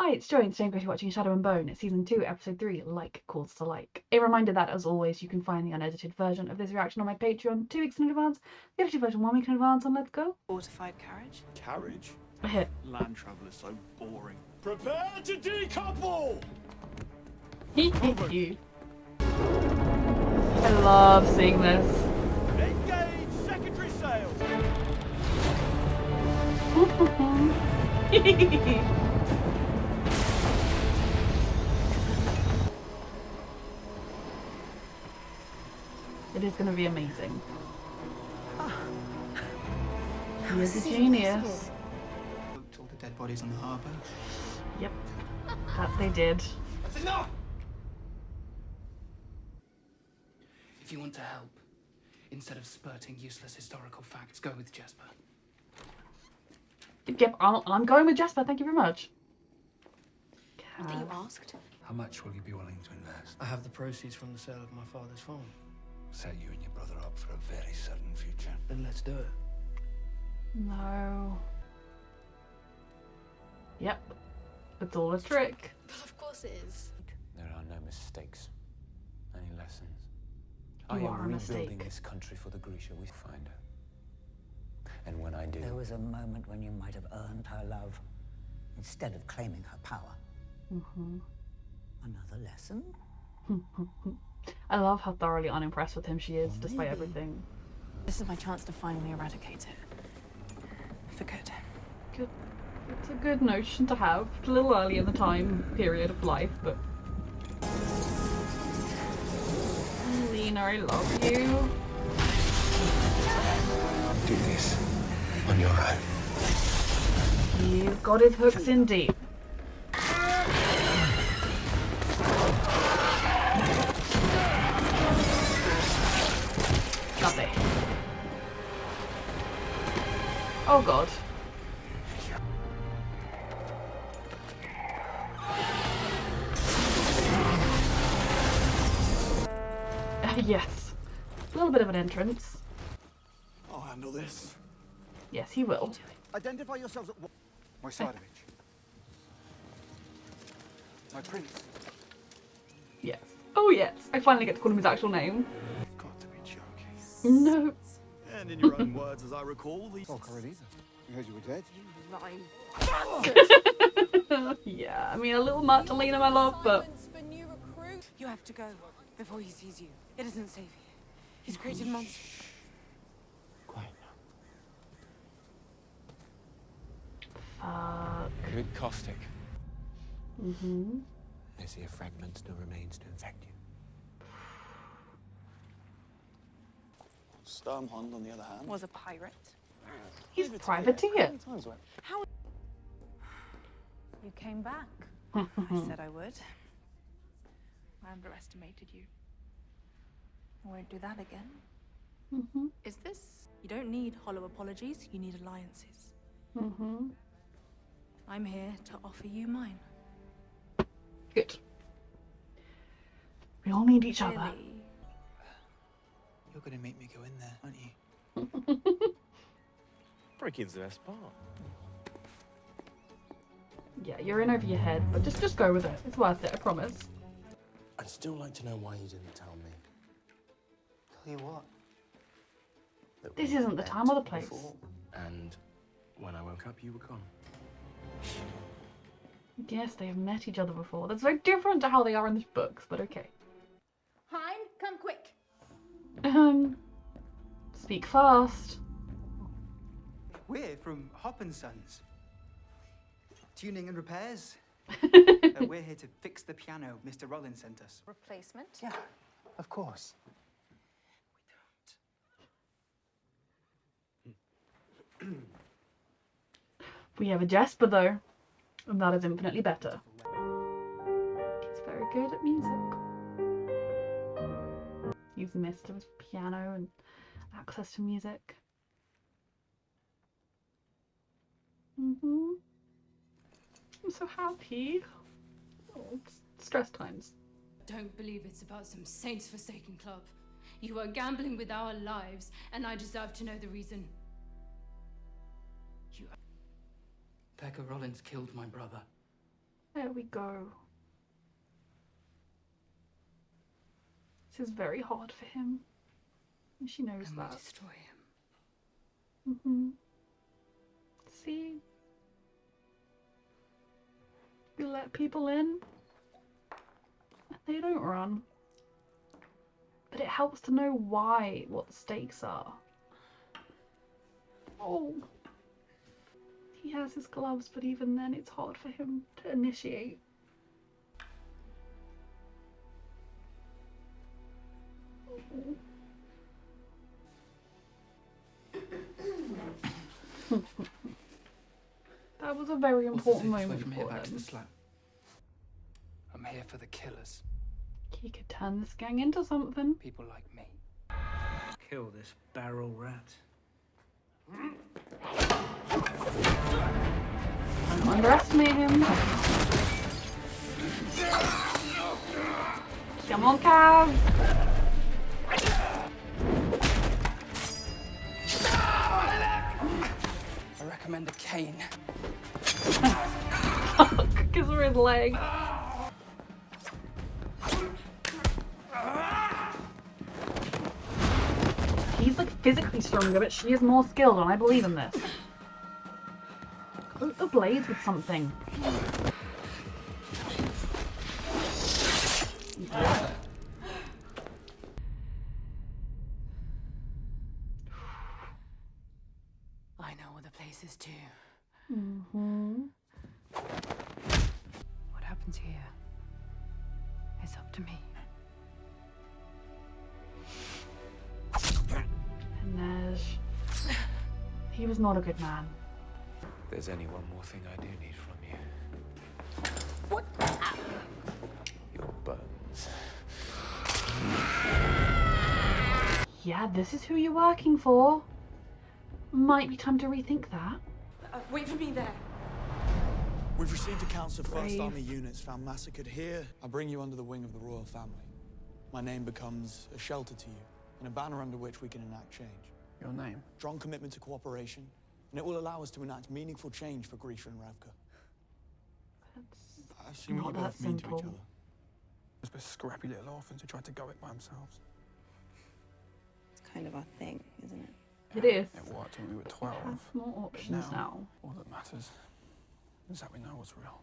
Hi, it's Joey, and today I'm going to be watching Shadow and Bone, Season 2, Episode 3, Like Calls to Like. A reminder that, as always, you can find the unedited version of this reaction on my Patreon 2 weeks in advance, the edited version 1 week in advance, and let's go. Fortified carriage? Carriage? A hit. Land travel is so boring. Prepare to decouple! I love seeing this. Engage secondary sail! It is going to be amazing. He is a genius. Looked all the dead bodies on the harbour. Yep, that they did. That's enough! If you want to help, instead of spurting useless historical facts, go with Jesper. Yep, I'm going with Jasper, thank you very much. That you asked? How much will you be willing to invest? I have the proceeds from the sale of my father's farm. Set you and your brother up for a very sudden future. Then let's do it. No. Yep, it's all a trick. But of course it is. There are no mistakes, only lessons. You I are a am rebuilding mistake. this country for the Grisha we find her. And when I do, There was a moment when you might have earned her love instead of claiming her power. Another lesson? I love how thoroughly unimpressed with him she is, despite everything. This is my chance to finally eradicate it. For good. Good. It's a good notion to have. It's a little early in the time period of life, but... Lena, I love you. Do this on your own. You've got his hooks in deep. Lovely. Oh god. Yes. A little bit of an entrance. I'll handle this. Yes, he will. Identify yourselves at my Sadovich. My prince. Yes. Oh yes. I finally get to call him his actual name. You've got to be joking. No. And in your own words, as I recall, the... Oh, Carolina, we heard you were dead. Yeah, I mean a little much, Alina, my love, but... You have to go before he sees you. It isn't safe here. He's created monsters. Quiet Fuck. a bit caustic. I see a fragment still remains to infect you. Sturmhond, on the other hand. Was a pirate. He's privateer. How? You came back. I said I would. I underestimated you. I won't do that again. Is this? You don't need hollow apologies. You need alliances. I'm here to offer you mine. Good. We all need each other. Clearly, You're gonna make me go in there, aren't you? Breaking's the best part. Yeah, you're in over your head, but just go with it. It's worth it, I promise. I'd still like to know why you didn't tell me. Tell you what. That This we isn't the met time or the place. before, and when I woke up, you were gone. Yes, they have met each other before. That's very different to how they are in the books, but okay. Hein, come quick. Speak fast. We're from Hop and Sons. Tuning and repairs. We're here to fix the piano Mr. Rollins sent us. Replacement. Yeah, of course. We have a Jasper though, and that is infinitely better. He's very good at music. He's missed his piano and access to music. I'm so happy. Oh, it's stress times. Don't believe it's about some saints-forsaken club. You are gambling with our lives, and I deserve to know the reason. Becca Rollins killed my brother. I There we go. This is very hard for him. And she knows And that. we destroy him. See? You let people in, and they don't run. But it helps to know why, what the stakes are. Oh. He has his gloves, but even then it's hard for him to initiate. That was a very important moment from here for back to them. the slab? I'm here for the killers. He could turn this gang into something. People like me. Kill this barrel rat. Don't underestimate him. Come on, Cav. I recommend a cane. Gives her his leg. He's like physically stronger, but she is more skilled, and I believe in this. Coat the blades with something. I know other places too. What happens here is up to me. And there's... He was not a good man. There's only one more thing I do need from you. What? Your bones. Yeah, this is who you're working for. Might be time to rethink that. Wait for me there. We've received accounts of First Brave. Army units found massacred here. I bring you under the wing of the royal family. My name becomes a shelter to you, and a banner under which we can enact change. Your name? Strong commitment to cooperation, and it will allow us to enact meaningful change for Grisha and Ravka. That's I assume not you that both mean to each simple. other. Those scrappy little orphans who tried to go it by themselves. It's kind of our thing, isn't it? It is. It worked when we were 12. Have more options now. All that matters is that we know what's real.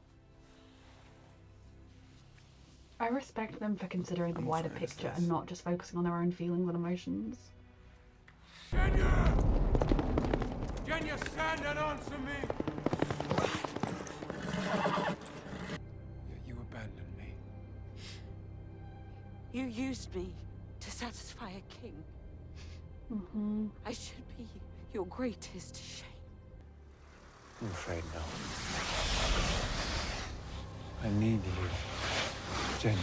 I respect them for considering the I'm wider afraid it's picture this. and not just focusing on their own feelings and emotions. Genya! Genya, stand and answer me! You abandoned me. You used me to satisfy a king. I should be your greatest shame. I'm afraid not. I need you, Jenny.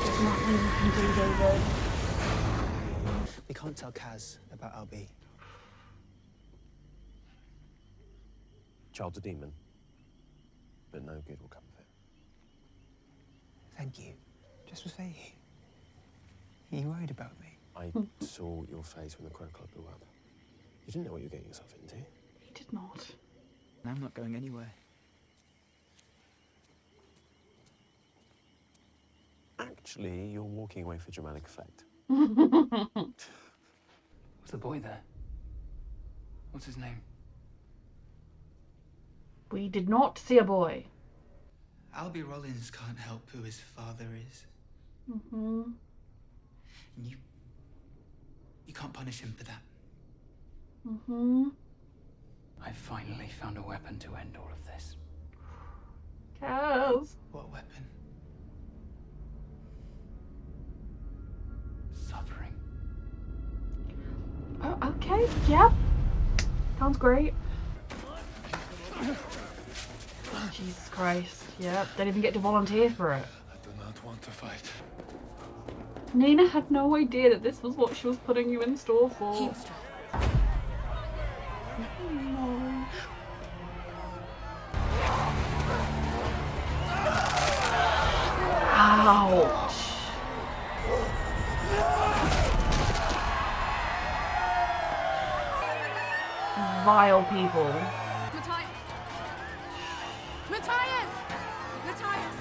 There's nothing you can do, David. We can't tell Kaz about LB. Child's a demon, but no good will come of it. Thank you. Just for saying. Are you worried about me? I saw your face when the Crow Club blew up. You didn't know what you were getting yourself into. He did not. I'm not going anywhere. Actually, you're walking away for dramatic effect. Was the boy there? What's his name? We did not see a boy. Albie Rollins can't help who his father is. And you can't punish him for that. I finally found a weapon to end all of this. Kaz. What weapon? Suffering. Oh, okay. Yep. Sounds great. Jesus Christ. Yep. Don't even get to volunteer for it. I do not want to fight. Nina had no idea that this was what she was putting you in store for. No. Ow. Vile people. Matthias! Matthias!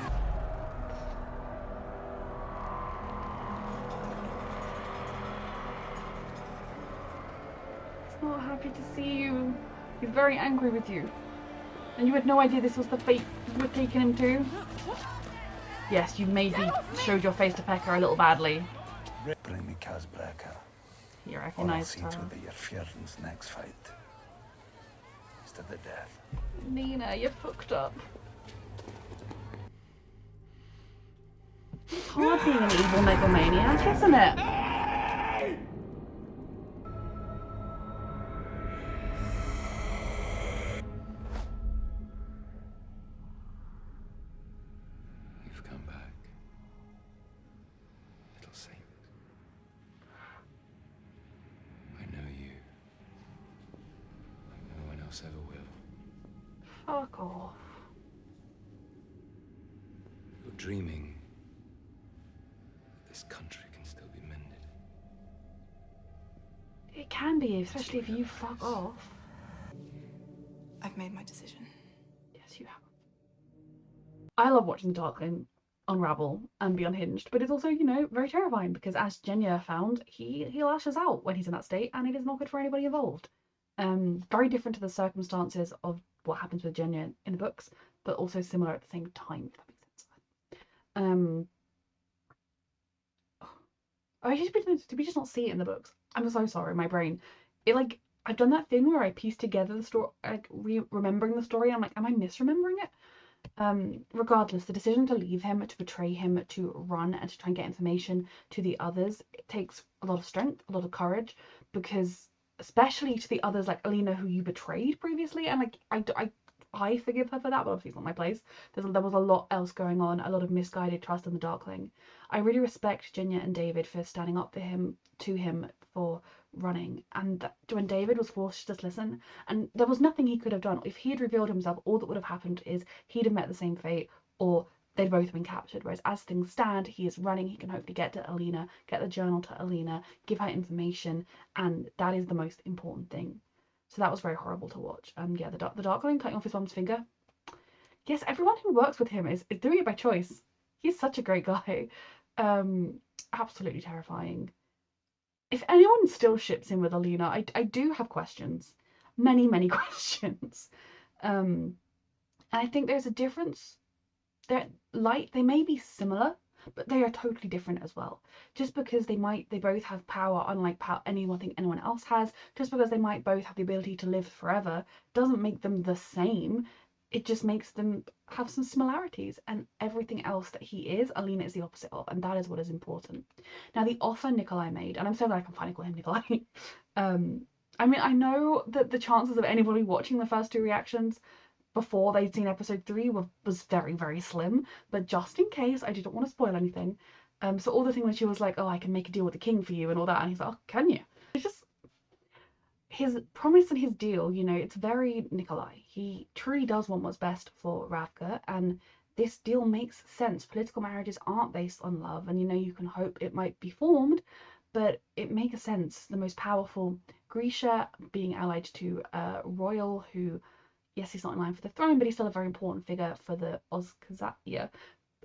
He's not happy to see you. He's very angry with you. And you had no idea this was the fate you were taking him to? Yes, you maybe showed your face to Pekka a little badly. Bring me Casbreaker. He Or I'll recognised see her. to it that your Fjord's next fight is to the death. Nina, you're fucked up. It's hard being an evil megalomaniac, isn't it? You've come back, little saint. I know you. Like no one else ever will. Fuck off. You're dreaming that this country can still be mended. It can be, especially if you fuck off. I've made my decision. Yes, you have. I love watching the Darkling unravel and be unhinged, but it's also, you know, very terrifying because as Genya found, he lashes out when he's in that state and it is not good for anybody involved. Very different to the circumstances of what happens with Genya in the books, but also similar at the same time, if that makes sense. Did we just not see it in the books? I'm so sorry, my brain. I've done that thing where I piece together the story, like remembering the story. I'm like, am I misremembering it? Regardless, the decision to leave him, to betray him, to run and to try and get information to the others, it takes a lot of strength, a lot of courage, because especially to the others like Alina, who you betrayed previously, and like I forgive her for that, but obviously it's not my place. There was a lot else going on, a lot of misguided trust in the Darkling. I really respect Genya and David for standing up to him for running, and when David was forced to just listen, and there was nothing he could have done. If he had revealed himself, all that would have happened is he'd have met the same fate, or they'd both been captured. Whereas as things stand, he is running, he can hopefully get to Alina, get the journal to Alina, give her information, and that is the most important thing. So that was very horrible to watch. And yeah, the Darkling cutting off his mom's finger. Yes, everyone who works with him is doing it by choice. He's such a great guy. Absolutely terrifying. If anyone still ships in with Alina, I do have questions. Many, many questions. And I think there's a difference. They may be similar, but they are totally different as well. Just because they both have power, unlike anyone else has, just because they might both have the ability to live forever, doesn't make them the same. It just makes them have some similarities, and everything else that he is, Alina is the opposite of, and that is what is important. Now, the offer Nikolai made, and I'm so glad I can finally call him Nikolai. I mean, I know that the chances of anybody watching the first two reactions before they'd seen episode 3 was very, very slim, but just in case, I didn't want to spoil anything. So all the thing when she was like, oh, I can make a deal with the king for you and all that, and he's like, oh, can you? It's just his promise and his deal, you know, it's very Nikolai. He truly does want what's best for Ravka, and this deal makes sense. Political marriages aren't based on love, and you know, you can hope it might be formed, but it makes sense. The most powerful, Grisha, being allied to Royal, who, yes, he's not in line for the throne, but he's still a very important figure for the Oskazatya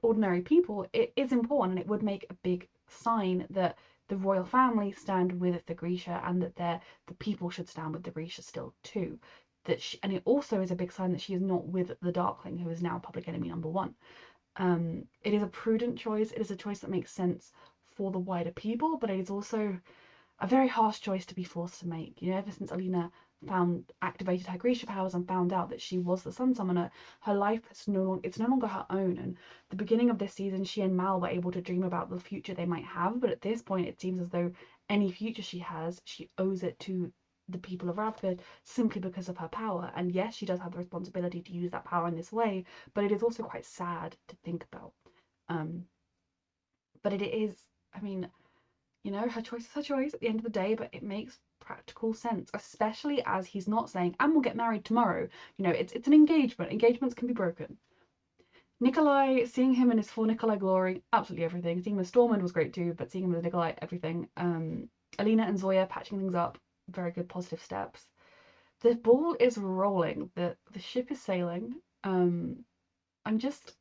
ordinary people. It is important, and it would make a big sign that the royal family stand with the Grisha, and that the people should stand with the Grisha still too. And it also is a big sign that she is not with the Darkling, who is now public enemy number 1. It is a prudent choice. It is a choice that makes sense for the wider people, but it is also a very harsh choice to be forced to make. You know, ever since Alina activated her Grisha powers and found out that she was the Sun Summoner, her life is no longer her own. And the beginning of this season, she and Mal were able to dream about the future they might have, but at this point, it seems as though any future she has, she owes it to the people of Ravka simply because of her power. And yes, she does have the responsibility to use that power in this way, but it is also quite sad to think about. But it is, I mean, you know, her choice is her choice at the end of the day, but it makes practical sense, especially as he's not saying, and we'll get married tomorrow. You know, it's an engagement. Engagements can be broken. Nikolai, seeing him in his full Nikolai glory, absolutely everything. Seeing him as Stormund was great too, but seeing him as Nikolai, everything. Alina and Zoya patching things up, very good positive steps. The ball is rolling. The ship is sailing. I'm just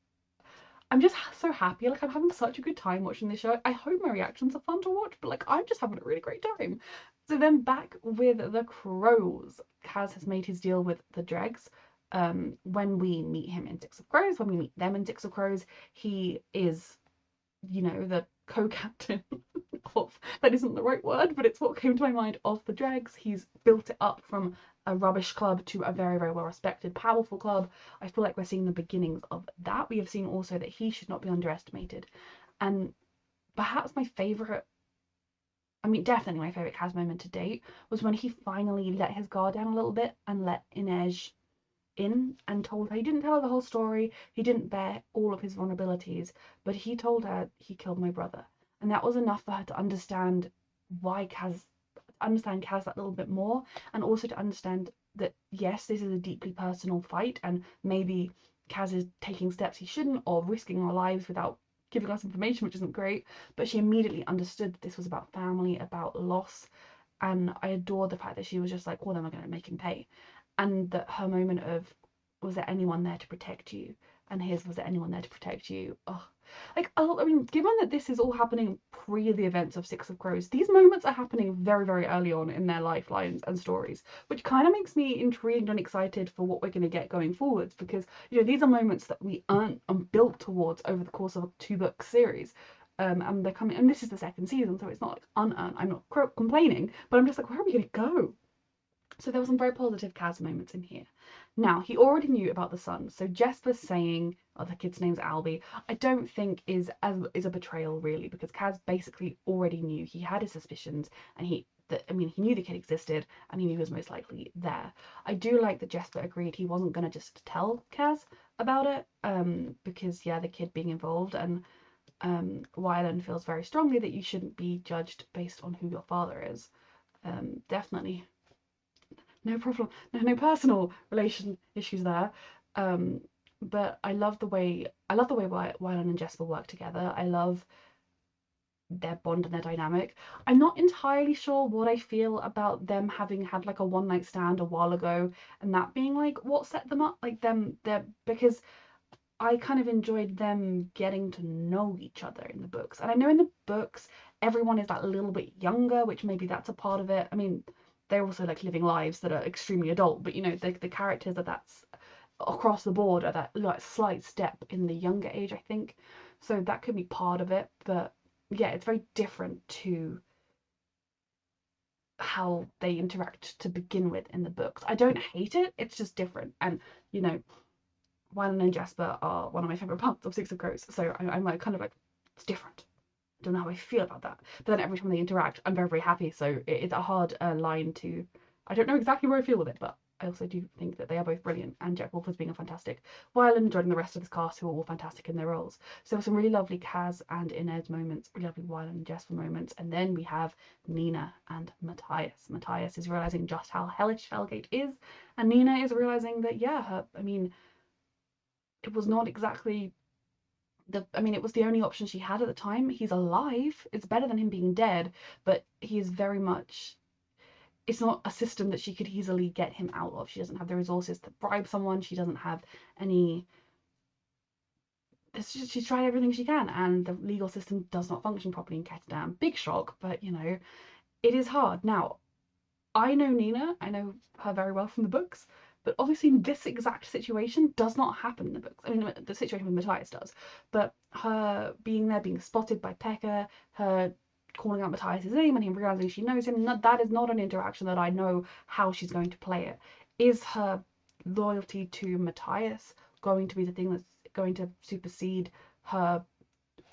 so happy. Like, I'm having such a good time watching this show. I hope my reactions are fun to watch, but like, I'm just having a really great time. So then back with the crows. Kaz has made his deal with the dregs. When we meet him in Six of Crows, when we meet them in Six of Crows, he is, you know, the co-captain of, that isn't the right word, but it's what came to my mind, of the dregs. He's built it up from a rubbish club to a very, very well respected, powerful club. I feel like we're seeing the beginnings of that. We have seen also that he should not be underestimated. And perhaps my favourite, I mean, definitely my favourite Kaz moment to date was when he finally let his guard down a little bit and let Inej in and told her. He didn't tell her the whole story, he didn't bear all of his vulnerabilities, but he told her he killed my brother. And that was enough for her to understand why Kaz, understand Kaz that little bit more, and also to understand that yes, this is a deeply personal fight, and maybe Kaz is taking steps he shouldn't, or risking our lives without giving us information, which isn't great. But she immediately understood that this was about family, about loss, and I adore the fact that she was just like, well, then we're going to make him pay. And that her moment of, was there anyone there to protect you? And his, was there anyone there to protect you? Oh, like, I mean, given that this is all happening pre the events of Six of Crows, these moments are happening very, very early on in their lifelines and stories, which kind of makes me intrigued and excited for what we're going to get going forwards, because, you know, these are moments that we earned and built towards over the course of a 2-book series. And they're coming, and this is the second season, so it's not like unearned. I'm not complaining, but I'm just like, where are we going to go? So there were some very positive Kaz moments in here. Now, he already knew about the son, so Jesper saying, oh, the kid's name's Albie, I don't think is a betrayal really, because Kaz basically already knew. He had his suspicions, and he knew the kid existed, and he knew he was most likely there. I do like that Jesper agreed he wasn't going to just tell Kaz about it, because yeah, the kid being involved, and Wylan feels very strongly that you shouldn't be judged based on who your father is. Definitely no problem, no personal relation issues there. But I love the way Wylan and Jesper work together. I love their bond and their dynamic. I'm not entirely sure what I feel about them having had like a one night stand a while ago, and that being like what set them up, like because I kind of enjoyed them getting to know each other in the books. And I know in the books everyone is that little bit younger, which maybe that's a part of it. I mean, they're also like living lives that are extremely adult, but you know, the characters that's across the board are that like slight step in the younger age, I think. So that could be part of it. But yeah, it's very different to how they interact to begin with in the books. I don't hate it, it's just different. And you know, Wylan and Jesper are one of my favourite parts of Six of Crows, so I'm like kind of like, it's different. I don't know how I feel about that. But then every time they interact, I'm very, very happy, so it's a hard line to, I don't know exactly where I feel with it, but I also do think that they are both brilliant, and Jack Wolf is being a fantastic, Wylan joining the rest of this cast who are all fantastic in their roles. So some really lovely Kaz and Inez moments, really lovely Wylan and Jesper moments, and then we have Nina and Matthias. Matthias is realising just how hellish Hellgate is, and Nina is realising that, yeah, it was not exactly it was the only option she had at the time. He's alive. It's better than him being dead, but he is very much, it's not a system that she could easily get him out of. She doesn't have the resources to bribe someone. She doesn't have any, she's tried everything she can, and the legal system does not function properly in Ketterdam. Big shock, but you know, it is hard. Now, I know Nina, I know her very well from the books, but obviously this exact situation does not happen in the books. I mean, the situation with Matthias does, but her being there, being spotted by Pekka, her calling out Matthias's name and him realizing she knows him, that is not an interaction that I know how she's going to play it. Is her loyalty to Matthias going to be the thing that's going to supersede her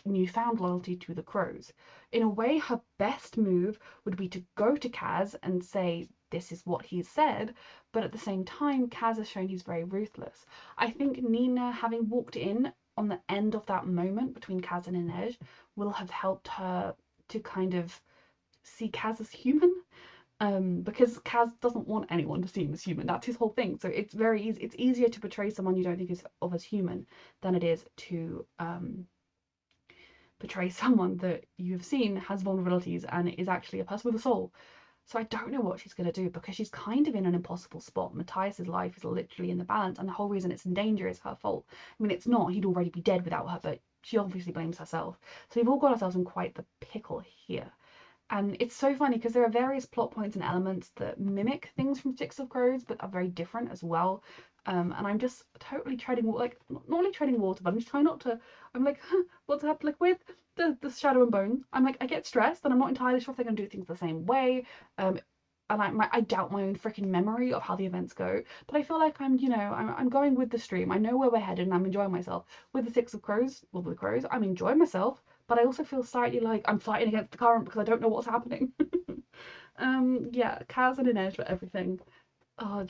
newfound loyalty to the crows? In a way, her best move would be to go to Kaz and say, this is what he said, but at the same time, Kaz has shown he's very ruthless. I think Nina, having walked in on the end of that moment between Kaz and Inej, will have helped her to kind of see Kaz as human. Because Kaz doesn't want anyone to see him as human. That's his whole thing. So it's very easy. It's easier to portray someone you don't think is of as human than it is to portray someone that you've seen has vulnerabilities and is actually a person with a soul. So I don't know what she's going to do, because she's kind of in an impossible spot. Matthias's life is literally in the balance, and the whole reason it's in danger is her fault. I mean, it's not. He'd already be dead without her, but she obviously blames herself. So we've all got ourselves in quite the pickle here. And it's so funny because there are various plot points and elements that mimic things from Six of Crows, but are very different as well. And I'm just totally treading, like, not only treading water, but I'm just trying not to. I'm like, huh, what's happening? Like with the Shadow and Bone, I'm like, I get stressed, and I'm not entirely sure if they're gonna do things the same way. And I doubt my own freaking memory of how the events go. But I feel like I'm going with the stream. I know where we're headed, and I'm enjoying myself. With the Six of Crows, well, the Crows, I'm enjoying myself, but I also feel slightly like I'm fighting against the current because I don't know what's happening. Yeah, Kaz and Inez for everything. Oh,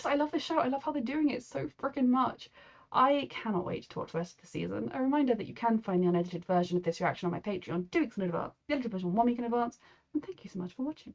I love this show. I love how they're doing it so freaking much. I cannot wait to watch the rest of the season. A reminder that you can find the unedited version of this reaction on my Patreon 2 weeks in advance, the edited version 1 week in advance, and thank you so much for watching.